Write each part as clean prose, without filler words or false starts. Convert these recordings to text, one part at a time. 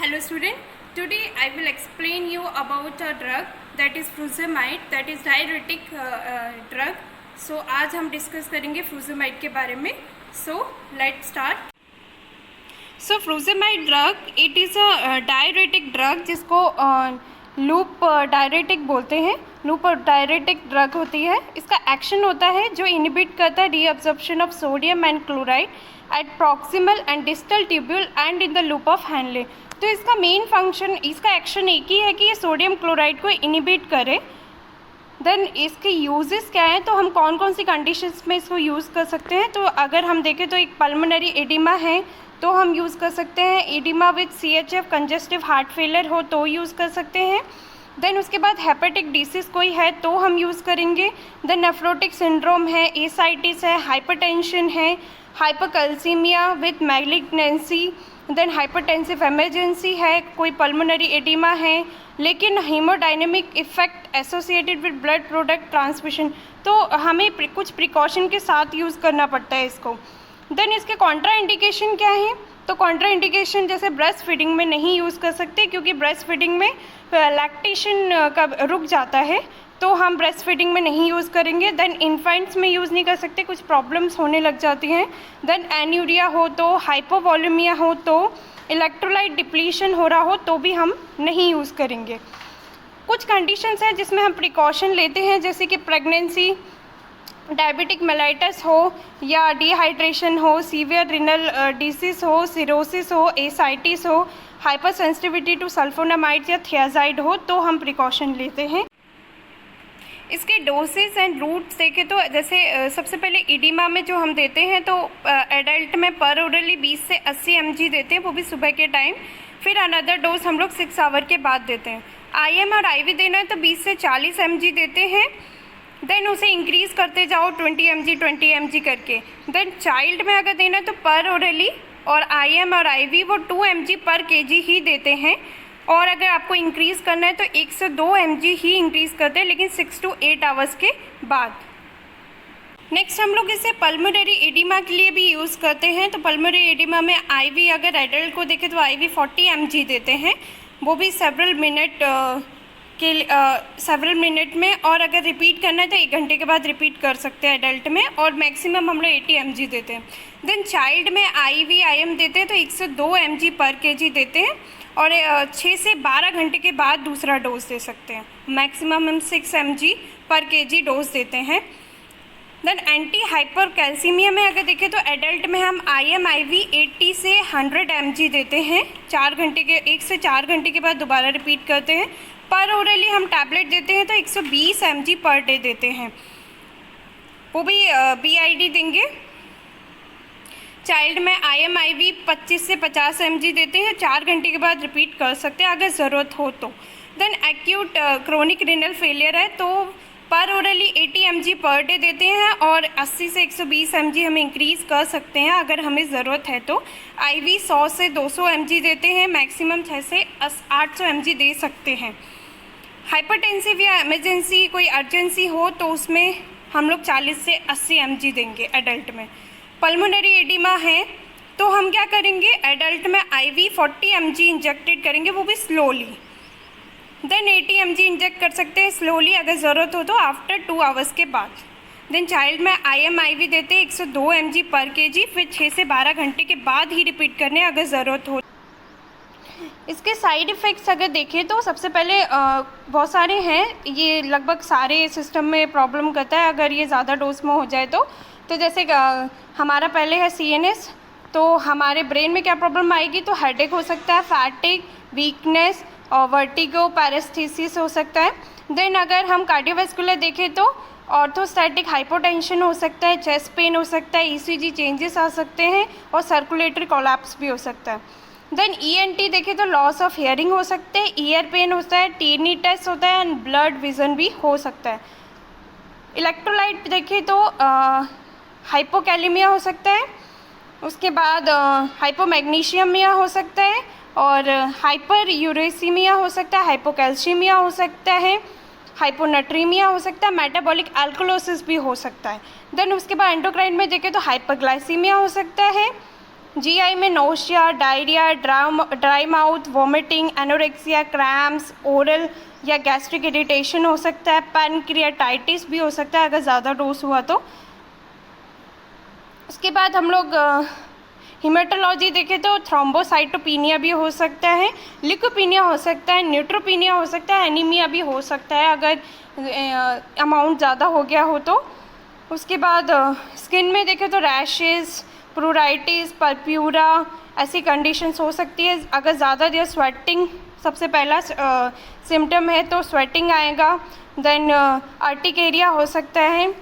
Hello student, today I will explain you about a drug that is furosemide, that is diuretic drug. So आज हम discuss करेंगे furosemide के बारे में. So let's start. So furosemide drug, it is a diuretic drug जिसको loop diuretic बोलते हैं. Loop diuretic drug होती है. इसका एक्शन होता है जो इनिबिट करता है reabsorption of sodium and chloride at proximal and distal tubule and in the loop of Henle. तो इसका मेन फंक्शन, इसका एक्शन एक ही है कि ये सोडियम क्लोराइड को इनिबिट करे. देन इसके यूजेस क्या हैं, तो हम कौन कौन सी कंडीशंस में इसको यूज़ कर सकते हैं. तो अगर हम देखें तो एक पल्मोनरी एडिमा है तो हम यूज़ कर सकते हैं. Oedema with CHF congestive heart failure हो तो यूज़ कर सकते हैं. देन उसके बाद हेपेटिक डिसीज कोई है तो हम यूज़ करेंगे. देन नेफ्रोटिक सिंड्रोम है, एसाइटिस है, हाइपरटेंशन है, hypercalcaemia with malignancy, then hypertensive emergency है, कोई पल्मोनरी एडिमा है लेकिन haemodynamic effect associated with blood product transmission, तो हमें कुछ प्रिकॉशन के साथ यूज़ करना पड़ता है इसको. देन इसके कॉन्ट्रा इंडिकेशन क्या है, तो कॉन्ट्रा इंडिकेशन जैसे ब्रेस्ट फीडिंग में नहीं यूज़ कर सकते क्योंकि ब्रेस्ट फीडिंग में लैक्टेशन का रुक जाता है, तो हम ब्रेस्ट फीडिंग में नहीं यूज़ करेंगे. देन इन्फेंट्स में यूज़ नहीं कर सकते, कुछ प्रॉब्लम्स होने लग जाती हैं. देन एन्यूरिया हो तो, हाइपोवॉल्यूमिया हो तो, इलेक्ट्रोलाइट डिप्लीशन हो रहा हो तो भी हम नहीं यूज़ करेंगे. कुछ कंडीशंस हैं जिसमें हम प्रिकॉशन लेते हैं, जैसे कि प्रेगनेंसी, डायबिटिक मेलाइटस हो या डिहाइड्रेशन हो, सीवियर रिनल डिसीज हो, सिरोसिस हो, एसाइटिस हो, हाइपर सेंसिटिविटी टू सल्फोनामाइड्स या थियाजाइड हो तो हम प्रिकॉशन लेते हैं. इसके डोसेज एंड रूट्स देखें तो जैसे सबसे पहले इडिमा में जो हम देते हैं तो एडल्ट में पर ओरली 20 से 80 mg देते हैं, वो भी सुबह के टाइम. फिर अनदर डोज हम लोग 6 आवर के बाद देते हैं. IM और IV देना है तो 20 से 40 mg देते हैं. देन उसे इंक्रीज़ करते जाओ 20 mg करके. देन चाइल्ड में अगर देना है तो पर ओरली और IM और IV वो 2 mg पर kg ही देते हैं, और अगर आपको इंक्रीज़ करना है तो 1 से 2 mg ही इंक्रीज़ करते हैं, लेकिन 6 to 8 आवर्स के बाद. नेक्स्ट हम लोग इसे पल्मोनरी एडिमा के लिए भी यूज़ करते हैं. तो पल्मोनरी एडिमा में IV अगर एडल्ट को देखें तो IV 40 mg देते हैं, वो भी सेवरल मिनट में, और अगर रिपीट करना है तो 1 घंटे के बाद रिपीट कर सकते हैं एडल्ट में, और मैक्सिमम हम लोग 80 mg देते हैं. देन चाइल्ड में IV IM देते हैं तो 1 से 2 mg पर kg देते हैं, और 6 से 12 घंटे के बाद दूसरा डोज दे सकते हैं. मैक्सिमम हम 6 mg पर kg डोज देते हैं. देन एंटी हाइपरकैल्सीमिया में अगर देखें तो एडल्ट में हम IM IV 80 से 100 mg देते हैं. 1 से 4 घंटे के बाद दोबारा रिपीट करते हैं. पर ओरली हम टैबलेट देते हैं तो 120 mg पर डे देते हैं, वो भी BID देंगे. चाइल्ड में IM IV 25 से 50 mg देते हैं, 4 घंटे के बाद रिपीट कर सकते हैं अगर ज़रूरत हो तो. Then acute chronic renal failure है तो पर ओरली 80 mg पर डे देते हैं, और 80 से 120 mg हम इंक्रीज़ कर सकते हैं अगर हमें ज़रूरत है तो. IV 100 से 200 mg देते हैं, मैक्सिमम 6 से 800 mg दे सकते हैं. हाइपरटेंसिव या इमरजेंसी कोई अर्जेंसी हो तो उसमें हम लोग 40 से 80 mg देंगे एडल्ट में. पल्मोनरी एडिमा है तो हम क्या करेंगे, एडल्ट में IV 40 mg इंजेक्टेड करेंगे, वो भी स्लोली. देन 80 mg इंजेक्ट कर सकते हैं स्लोली अगर ज़रूरत हो तो आफ्टर 2 आवर्स के बाद. देन चाइल्ड में IM IV देते हैं 102 mg पर kg, फिर 6 से 12 घंटे के बाद ही रिपीट करने अगर ज़रूरत हो. इसके साइड इफ़ेक्ट्स अगर देखें तो सबसे पहले बहुत सारे हैं, ये लगभग सारे सिस्टम में प्रॉब्लम करता है अगर ये ज़्यादा डोज में हो जाए तो जैसे हमारा पहले है CNS, तो हमारे ब्रेन में क्या प्रॉब्लम आएगी, तो हेडेक हो सकता है, फैटिक, वीकनेस और वर्टिगो, पैरास्थीसिस हो सकता है. देन अगर हम कार्डियोवैस्कुलर देखें तो ऑर्थोस्टैटिक हाइपोटेंशन हो सकता है, चेस्ट पेन हो सकता है, ECG चेंजेस आ सकते हैं, और सर्कुलेटरी कोलैप्स भी हो सकता है. देन ENT देखें तो लॉस ऑफ हियरिंग हो सकते हैं, ईयर पेन होता है, टिनिटस होता है, एंड ब्लड विजन भी हो सकता है. इलेक्ट्रोलाइट देखें तो हाइपोकैलेमिया हो सकता है, उसके बाद हाइपोमैग्नीशियमिया हो सकता है, और हाइपर यूरेसीमिया हो सकता है, हाइपोकैल्शियमिया हो सकता है, हाइपोनेट्रीमिया हो सकता है, मेटाबॉलिक एल्कोलोसिस भी हो सकता है. देन उसके बाद एंडोक्राइन में देखें तो हाइपरग्लाइसीमिया हो सकता है, जीआई में nausea, diarrhoea, dry mouth, vomiting, anorexia, cramps, oral या गैस्ट्रिक इरिटेशन हो सकता है। पैनक्रियाटाइटिस भी हो सकता है अगर ज़्यादा डोज हुआ तो। उसके बाद हम लोग हीमेटोलॉजी देखें तो थ्रोम्बोसाइटोपिनिया भी हो सकता है, ल्यूकोपिनिया हो सकता है, न्यूट्रोपिनिया हो सकता है, एनीमिया भी हो सकता है अगर अमाउंट ज़्यादा हो गया हो तो। उसके बाद स्किन में देखें तो रैशेस, प्रूराइटिस, पर्प्यूरा ऐसी कंडीशंस हो सकती है। अगर ज़्यादा देर स्वेटिंग सबसे पहला सिम्टम है तो स्वेटिंग आएगा। देन अर्टिकेरिया हो सकता है।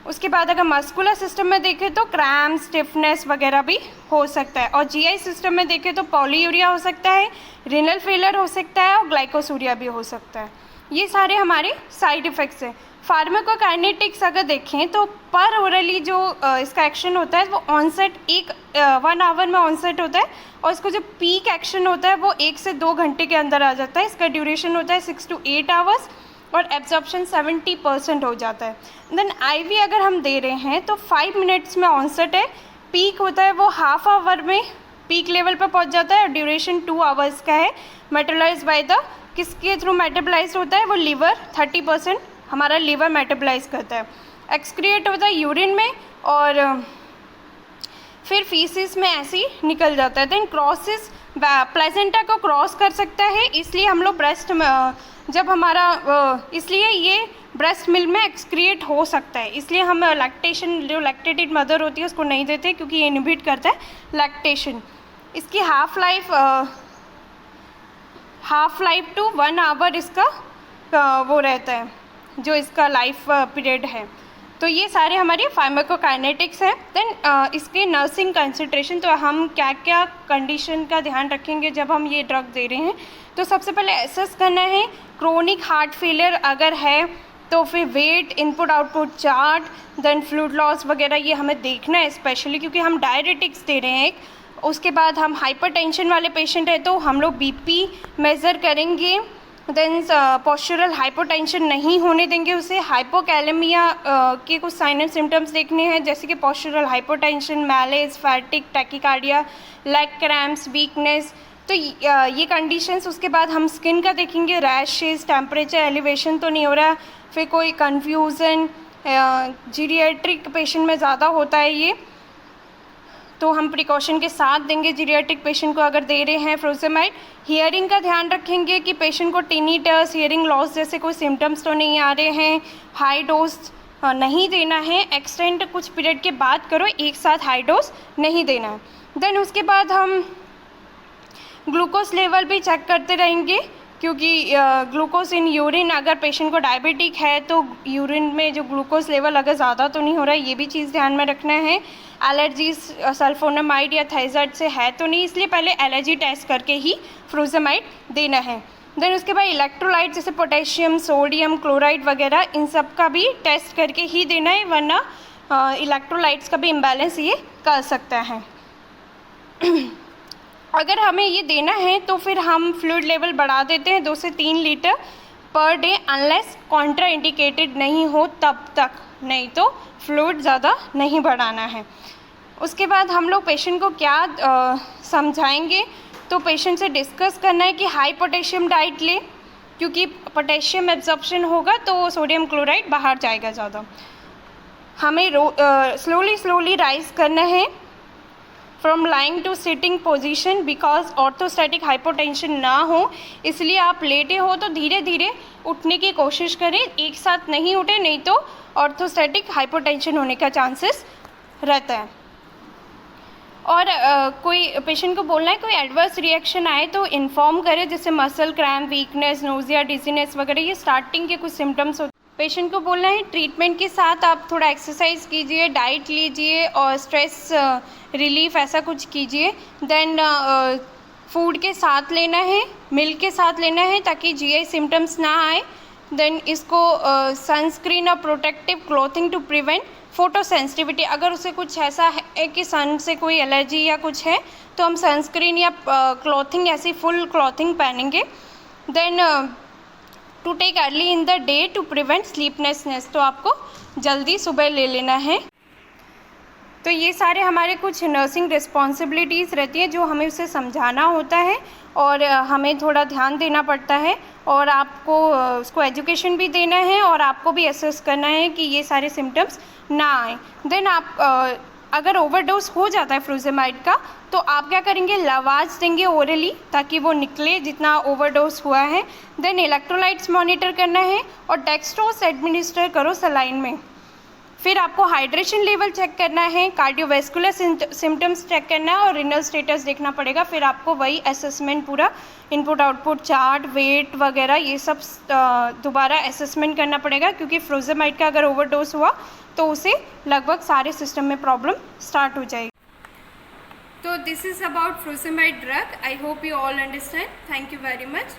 उसके बाद अगर मस्कुलर सिस्टम में देखें तो क्रैम्प, स्टिफनेस वगैरह भी हो सकता है। और जीआई सिस्टम में देखें तो पॉलीयूरिया हो सकता है, रिनल फेलियर हो सकता है और ग्लाइकोसूरिया भी हो सकता है। ये सारे हमारे साइड इफ़ेक्ट्स हैं। फार्माकोकाइनेटिक्स अगर देखें तो पर ओरली जो इसका एक्शन होता है वो ऑनसेट 1 आवर में ऑनसेट होता है और इसको जो पीक एक्शन होता है वो 1 से 2 घंटे के अंदर आ जाता है। इसका ड्यूरेशन होता है 6 to 8 आवर्स और एब्जॉर्प्शन 70% हो जाता है। देन आईवी अगर हम दे रहे हैं तो 5 मिनट्स में ऑनसेट है, पीक होता है वो हाफ आवर में पीक लेवल पर पहुंच जाता है और ड्यूरेशन 2 आवर्स का है। मेटाबोलाइज बाय द किसके थ्रू मेटाबोलाइज होता है वो लिवर, 30% हमारा लिवर मेटाबोलाइज करता है। एक्सक्रिएट होता है यूरिन में और फिर फीसिस में ऐसे ही निकल जाता है। देन क्रॉसेस प्लेसेंटा को क्रॉस कर सकता है, इसलिए हम लोग ब्रेस्ट में जब हमारा इसलिए ये ब्रेस्ट मिल्क में एक्सक्रिएट हो सकता है। इसलिए हम लैक्टेशन जो लैक्टेटेड मदर होती है उसको नहीं देते क्योंकि ये इनहिबिट करता है लैक्टेशन। इसकी हाफ लाइफ टू 1 आवर इसका वो रहता है जो इसका लाइफ पीरियड है। तो ये सारे हमारे फार्माकोकाइनेटिक्स हैं। देन इसके नर्सिंग कंसंट्रेशन, तो हम क्या क्या कंडीशन का ध्यान रखेंगे जब हम ये ड्रग दे रहे हैं। तो सबसे पहले एसेस करना है क्रोनिक हार्ट फेलियर अगर है तो फिर weight, input output chart, then fluid loss वगैरह ये हमें देखना है स्पेशली क्योंकि हम डायरेटिक्स दे रहे हैं। उसके बाद हम हाइपरटेंशन वाले पेशेंट है तो हम लोग बीपी मेज़र करेंगे। देन पोस्चरल हाइपोटेंशन नहीं होने देंगे उसे। हाइपोकैलेमिया के कुछ साइन एंड सिम्टम्स देखने हैं जैसे कि postural hypotension, malaise, fatigue, tachycardia, leg cramps, weakness, तो ये कंडीशंस। उसके बाद हम स्किन का देखेंगे, रैशेस, टेम्परेचर एलिवेशन तो नहीं हो रहा, फिर कोई कन्फ्यूज़न, जीरियाट्रिक पेशेंट में ज़्यादा होता है ये तो हम प्रिकॉशन के साथ देंगे जीरियाट्रिक पेशेंट को अगर दे रहे हैं फ्रोज़ेमाइड। हियरिंग का ध्यान रखेंगे कि पेशेंट को टिनिटस, हियरिंग लॉस जैसे कोई सिम्टम्स तो नहीं आ रहे हैं। हाई डोज नहीं देना है, एक्सटेंड कुछ पीरियड के बाद करो, एक साथ हाई डोज नहीं देना है। देन उसके बाद हम ग्लूकोज लेवल भी चेक करते रहेंगे क्योंकि ग्लूकोज इन यूरिन, अगर पेशेंट को डायबिटिक है तो यूरिन में जो ग्लूकोज लेवल अगर ज़्यादा तो नहीं हो रहा है, ये भी चीज़ ध्यान में रखना है। एलर्जीज सल्फोनामाइड या थाइजाइड से है तो नहीं, इसलिए पहले एलर्जी टेस्ट करके ही फ्रोज़ेमाइड देना है। देन उसके बाद इलेक्ट्रोलाइट जैसे पोटेशियम, सोडियम, क्लोराइड वगैरह इन सब का भी टेस्ट करके ही देना है, वरना इलेक्ट्रोलाइट्स का भी इम्बैलेंस ये कर सकता है। अगर हमें ये देना है तो फिर हम फ्लूइड लेवल बढ़ा देते हैं 2 से 3 litre per day, unless Contra indicated नहीं हो तब तक, नहीं तो फ्लूइड ज़्यादा नहीं बढ़ाना है। उसके बाद हम लोग पेशेंट को क्या समझाएंगे, तो पेशेंट से डिस्कस करना है कि हाई पोटेशियम डाइट ले क्योंकि पोटेशियम एब्जॉर्प्शन होगा तो सोडियम क्लोराइड बाहर जाएगा ज़्यादा। हमें स्लोली राइज करना है from lying to sitting position because orthostatic hypotension ना हो, इसलिए आप लेटे हो तो धीरे धीरे उठने की कोशिश करें, एक साथ नहीं उठे, नहीं तो ऑर्थोस्टैटिक हाइपोटेंशन होने का चांसेस रहता है। और कोई पेशेंट को बोलना है कोई एडवर्स रिएक्शन आए तो इन्फॉर्म करें, जैसे muscle cramp, weakness, nausea, dizziness वगैरह, ये स्टार्टिंग के कुछ सिम्टम्स होते हैं। पेशेंट को बोलना है ट्रीटमेंट के साथ आप थोड़ा एक्सरसाइज कीजिए, डाइट लीजिए और स्ट्रेस रिलीफ ऐसा कुछ कीजिए। देन फूड के साथ लेना है, मिल्क के साथ लेना है ताकि जीआई सिम्टम्स ना आए। देन इसको सनस्क्रीन और protective clothing to prevent photosensitivity, अगर उसे कुछ ऐसा है कि सन से कोई एलर्जी या कुछ है तो हम सनस्क्रीन या क्लॉथिंग ऐसी फुल क्लॉथिंग पहनेंगे। Then to take early in the day to prevent sleeplessness, तो आपको जल्दी सुबह ले लेना है। तो ये सारे हमारे कुछ नर्सिंग रिस्पॉन्सिबिलिटीज़ रहती है जो हमें उसे समझाना होता है और हमें थोड़ा ध्यान देना पड़ता है और आपको उसको एजुकेशन भी देना है और आपको भी असेस करना है कि ये सारे सिम्टम्स ना आए। देन आप अगर ओवरडोज हो जाता है फ्रूजेमाइड का तो आप क्या करेंगे, लवाज देंगे ओरली ताकि वो निकले जितना ओवरडोज हुआ है। देन इलेक्ट्रोलाइट्स मॉनिटर करना है और डेक्सट्रोज एडमिनिस्टर करो सलाइन में। फिर आपको हाइड्रेशन लेवल चेक करना है, कार्डियोवैस्कुलर सिम्टम्स चेक करना है और रिनल स्टेटस देखना पड़ेगा। फिर आपको वही असेसमेंट पूरा इनपुट आउटपुट चार्ट, वेट वगैरह ये सब दोबारा असेसमेंट करना पड़ेगा, क्योंकि फ्रूजेमाइड का अगर ओवरडोज हुआ तो उसे लगभग सारे सिस्टम में प्रॉब्लम स्टार्ट हो जाएगी। तो this is about furosemide drug. I hope you all understand. Thank you very much.